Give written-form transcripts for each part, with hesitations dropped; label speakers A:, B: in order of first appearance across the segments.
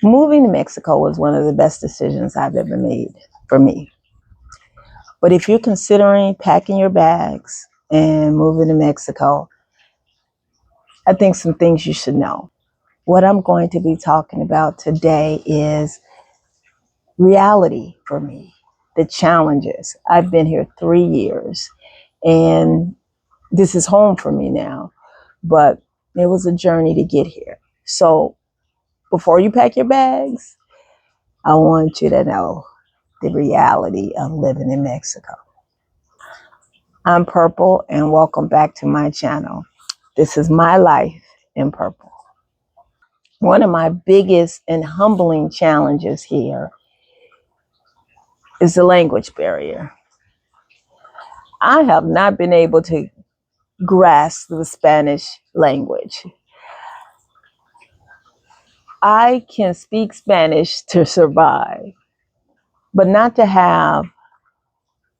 A: Moving to Mexico was one of the best decisions I've ever made for me. But if you're considering packing your bags and moving to Mexico, I think some things you should know. What I'm going to be talking about today is reality for me, the challenges. I've been here 3 years and this is home for me now, but it was a journey to get here. So before you pack your bags, I want you to know the reality of living in Mexico. I'm Purple and welcome back to my channel. This is my life in purple. One of my biggest and humbling challenges here is the language barrier. I have not been able to grasp the Spanish language. I can speak Spanish to survive, but not to have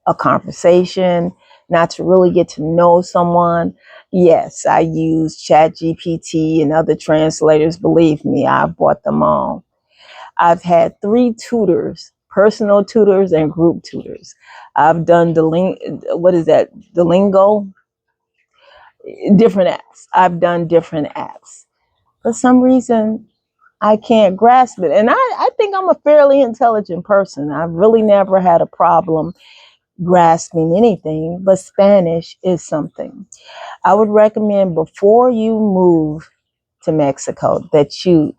A: a conversation, not to really get to know someone. Yes, I use ChatGPT and other translators. Believe me, I've bought them all. I've had 3 tutors, personal tutors and group tutors. I've done the lingo, different apps. I've done different apps. For some reason, I can't grasp it. And I think I'm a fairly intelligent person. I've really never had a problem grasping anything, but Spanish is something. I would recommend before you move to Mexico that you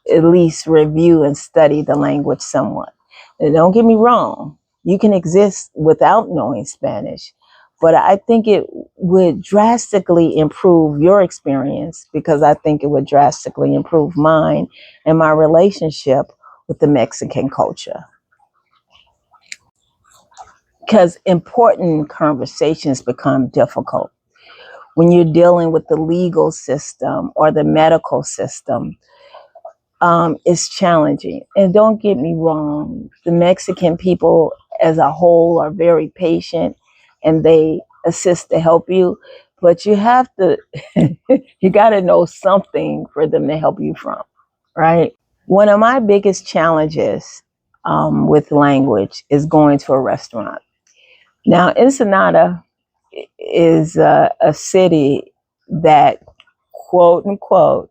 A: at least review and study the language somewhat. And don't get me wrong, you can exist without knowing Spanish, but I think it would drastically improve your experience because I think it would drastically improve mine and my relationship with the Mexican culture. Because important conversations become difficult when you're dealing with the legal system or the medical system. It's challenging. And don't get me wrong, the Mexican people as a whole are very patient and they assist to help you, but you have to, you got to know something for them to help you from, right? One of my biggest challenges with language is going to a restaurant. Now, Ensenada is a city that, quote unquote,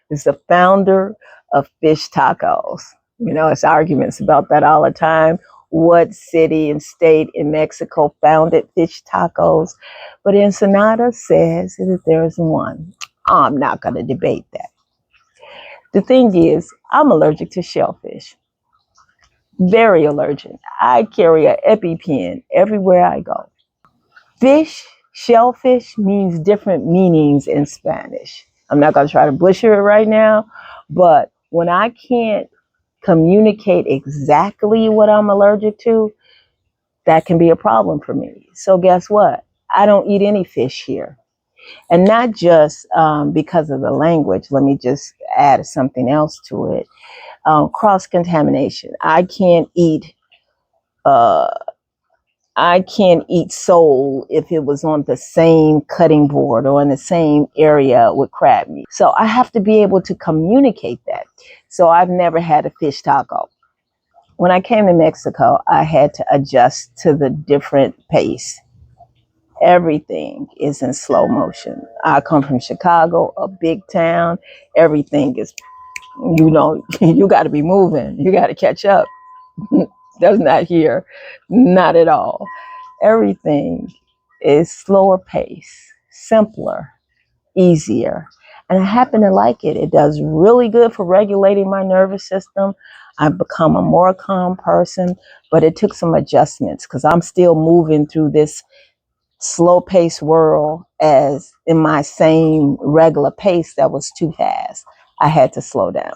A: is the founder of fish tacos. You know, it's arguments about that all the time. What city and state in Mexico founded fish tacos? But Ensenada says that there is one. I'm not going to debate that. The thing is, I'm allergic to shellfish. Very allergic. I carry an EpiPen everywhere I go. Fish, shellfish means different meanings in Spanish. I'm not going to try to butcher it right now, but when I can't communicate exactly what I'm allergic to, that can be a problem for me. So guess what? I don't eat any fish here. And not just because of the language. Let me just add something else to it. Cross-contamination. Uh, I can't eat sole if it was on the same cutting board or in the same area with crab meat. So I have to be able to communicate that. So I've never had a fish taco. When I came to Mexico, I had to adjust to the different pace. Everything is in slow motion. I come from Chicago, a big town. Everything is, you got to be moving. You got to catch up. That's not here. Not at all. Everything is slower pace, simpler, easier. And I happen to like it. It does really good for regulating my nervous system. I've become a more calm person, but it took some adjustments because I'm still moving through this slow paced world as in my same regular pace that was too fast. I had to slow down.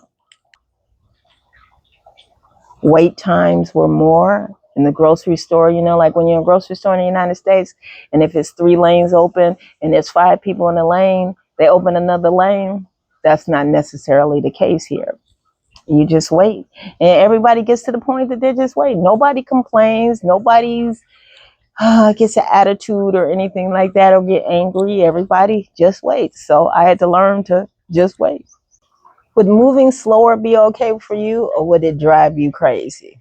A: Wait times were more in the grocery store, like when you're in a grocery store in the United States, and if it's 3 lanes open and there's 5 people in the lane, they open another lane. That's not necessarily the case here. You just wait. And everybody gets to the point that they're just waiting. Nobody complains. Nobody's gets an attitude or anything like that or get angry. Everybody just waits. So I had to learn to just wait. Would moving slower be okay for you, or would it drive you crazy?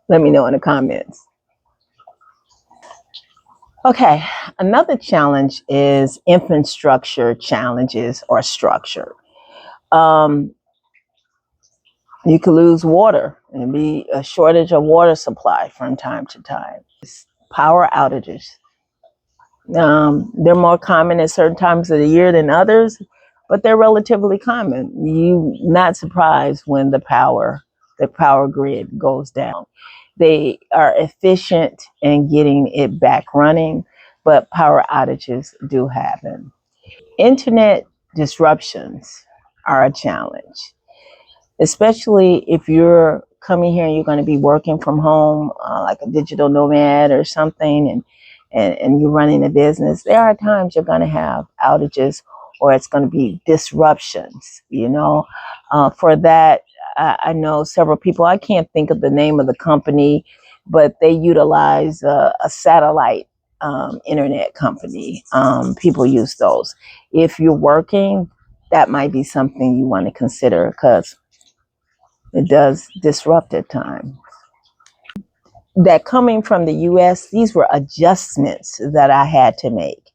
A: Let me know in the comments. Okay, another challenge is infrastructure challenges or structure. Um, you could lose water and be a shortage of water supply from time to time. Power outages. They're more common at certain times of the year than others, but they're relatively common. You not surprised when the power grid goes down. They are efficient in getting it back running, but power outages do happen. Internet disruptions are a challenge, especially if you're coming here and you're going to be working from home, like a digital nomad or something, and you're running a business. There are times you're going to have outages or it's going to be disruptions, for that. I know several people, I can't think of the name of the company, but they utilize a satellite internet company. People use those. If you're working, that might be something you want to consider, because it does disrupt at times. That coming from the US, these were adjustments that I had to make.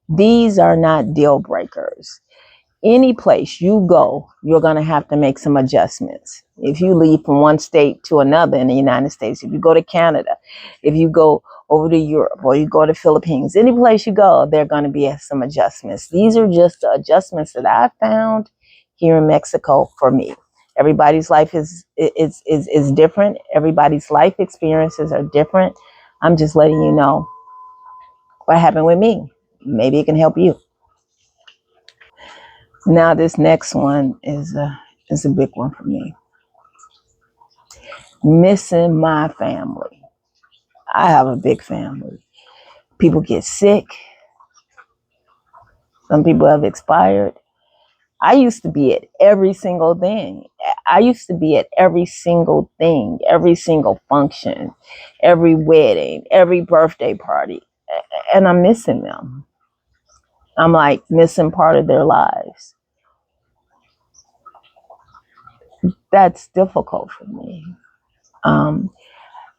A: These are not deal breakers. Any place you go, you're going to have to make some adjustments. If you leave from one state to another in the United States, if you go to Canada, if you go over to Europe or you go to Philippines, any place you go, there are going to be some adjustments. These are just the adjustments that I found here in Mexico for me. Everybody's life is different. Everybody's life experiences are different. I'm just letting you know what happened with me. Maybe it can help you. Now, this next one is a big one for me. Missing my family. I have a big family. People get sick. Some people have expired. I used to be at every single thing. I used to be at every single thing, every single function, every wedding, every birthday party. And I'm missing them. I'm like missing part of their lives. That's difficult for me. Um,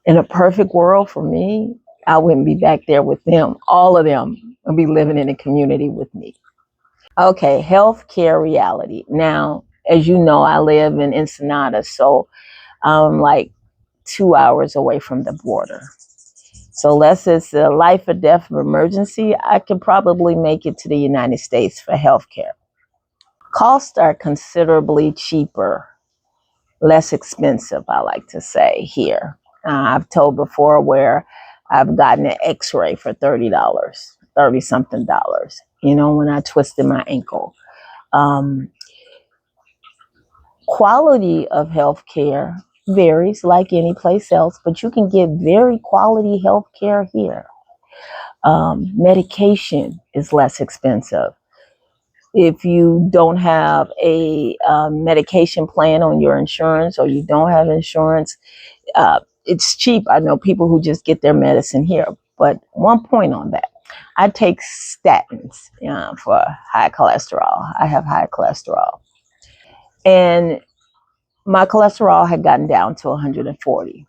A: in a perfect world for me, I wouldn't be back there with them. All of them would be living in a community with me. Okay, healthcare reality. Now, as you know, I live in Ensenada, so I'm like 2 hours away from the border. So unless it's a life or death emergency, I could probably make it to the United States for healthcare. Costs are considerably cheaper, less expensive, I like to say, here. I've told before where I've gotten an x-ray for $30, 30 something dollars, when I twisted my ankle. Quality of health care varies like any place else, but you can get very quality health care here. Medication is less expensive. If you don't have a medication plan on your insurance, or you don't have insurance, it's cheap. I know people who just get their medicine here. But one point on that, I take statins for high cholesterol. I have high cholesterol. And my cholesterol had gotten down to 140.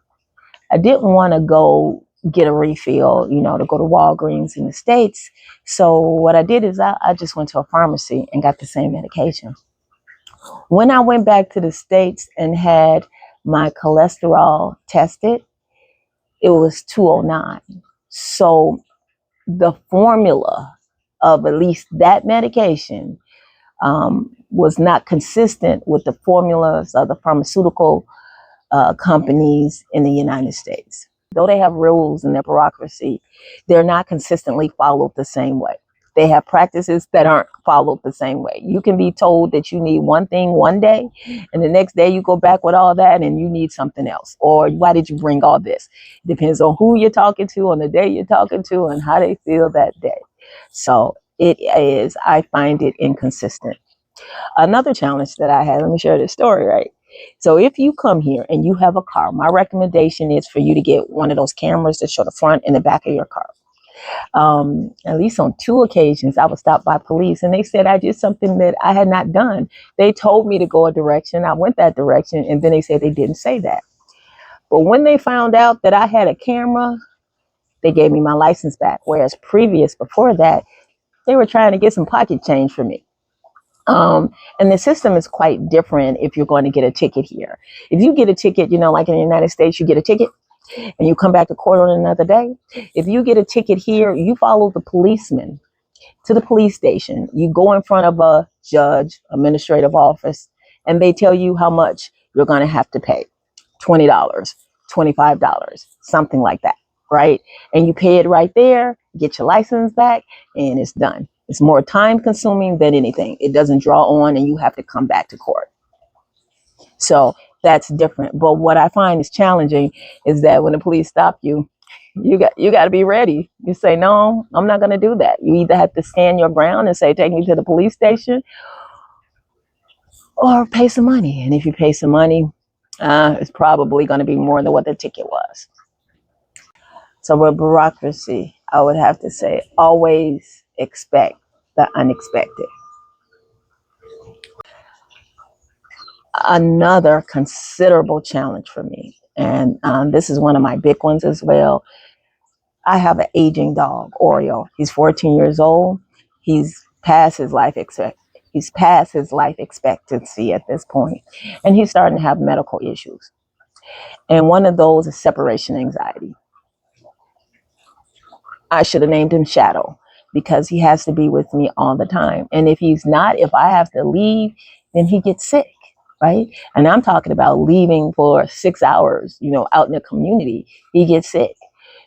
A: I didn't want to go get a refill, to go to Walgreens in the States. So what I did is I just went to a pharmacy and got the same medication. When I went back to the States and had my cholesterol tested, it was 209. So the formula of at least that medication was not consistent with the formulas of the pharmaceutical companies in the United States. Though they have rules in their bureaucracy, they're not consistently followed the same way. They have practices that aren't followed the same way. You can be told that you need one thing one day, and the next day you go back with all that and you need something else. Or why did you bring all this? Depends on who you're talking to, on the day you're talking to, and how they feel that day. So I find it inconsistent. Another challenge that I had, let me share this story, right? So if you come here and you have a car, my recommendation is for you to get one of those cameras that show the front and the back of your car. At least on 2 occasions, I was stopped by police and they said I did something that I had not done. They told me to go a direction. I went that direction, and then they said they didn't say that. But when they found out that I had a camera, they gave me my license back. Whereas before that, they were trying to get some pocket change for me. And the system is quite different if you're going to get a ticket here. If you get a ticket, like in the United States, you get a ticket and you come back to court on another day. If you get a ticket here, you follow the policeman to the police station. You go in front of a judge, administrative office, and they tell you how much you're going to have to pay. $20, $25, something like that, right? And you pay it right there, get your license back, and it's done. It's more time consuming than anything. It doesn't draw on and you have to come back to court. So that's different. But what I find is challenging is that when the police stop you, you got to be ready. You say, no, I'm not going to do that. You either have to stand your ground and say, take me to the police station, or pay some money. And if you pay some money, it's probably going to be more than what the ticket was. So with bureaucracy, I would have to say, always expect the unexpected. Another considerable challenge for me, and this is one of my big ones as well. I have an aging dog, Oreo. He's 14 years old. He's past his life expectancy at this point, and he's starting to have medical issues. And one of those is separation anxiety. I should have named him Shadow because he has to be with me all the time. And if I have to leave, then he gets sick, right? And I'm talking about leaving for 6 hours, out in the community, he gets sick.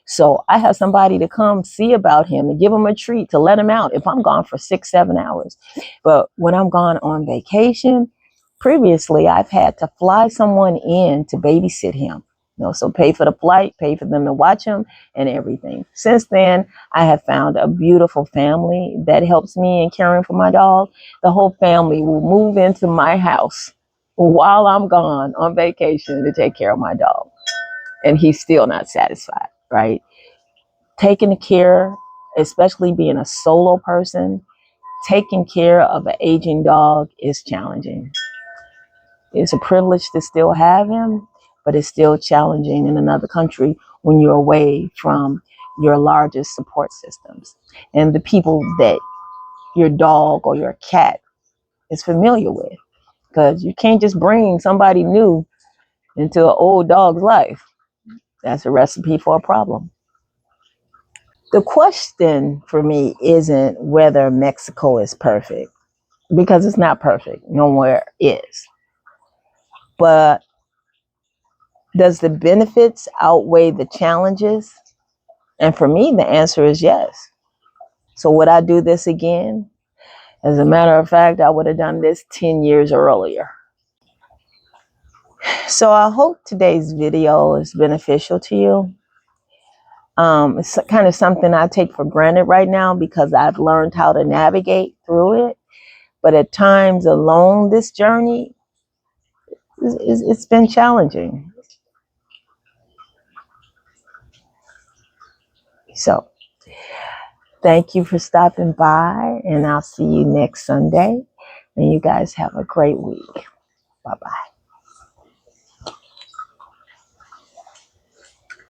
A: So I have somebody to come see about him and give him a treat to let him out if I'm gone for 6, 7 hours. But when I'm gone on vacation, previously I've had to fly someone in to babysit him. So pay for the flight, pay for them to watch him and everything. Since then, I have found a beautiful family that helps me in caring for my dog. The whole family will move into my house while I'm gone on vacation to take care of my dog. And he's still not satisfied, right? Taking care, especially being a solo person, taking care of an aging dog is challenging. It's a privilege to still have him, but it's still challenging in another country when you're away from your largest support systems and the people that your dog or your cat is familiar with. Because you can't just bring somebody new into an old dog's life. That's a recipe for a problem. The question for me isn't whether Mexico is perfect, because it's not perfect. Nowhere is. But does the benefits outweigh the challenges? And for me, the answer is yes. So would I do this again? As a matter of fact, I would have done this 10 years earlier. So I hope today's video is beneficial to you. It's kind of something I take for granted right now because I've learned how to navigate through it. But at times along this journey, it's been challenging. So thank you for stopping by, and I'll see you next Sunday. And you guys have a great week. Bye-bye.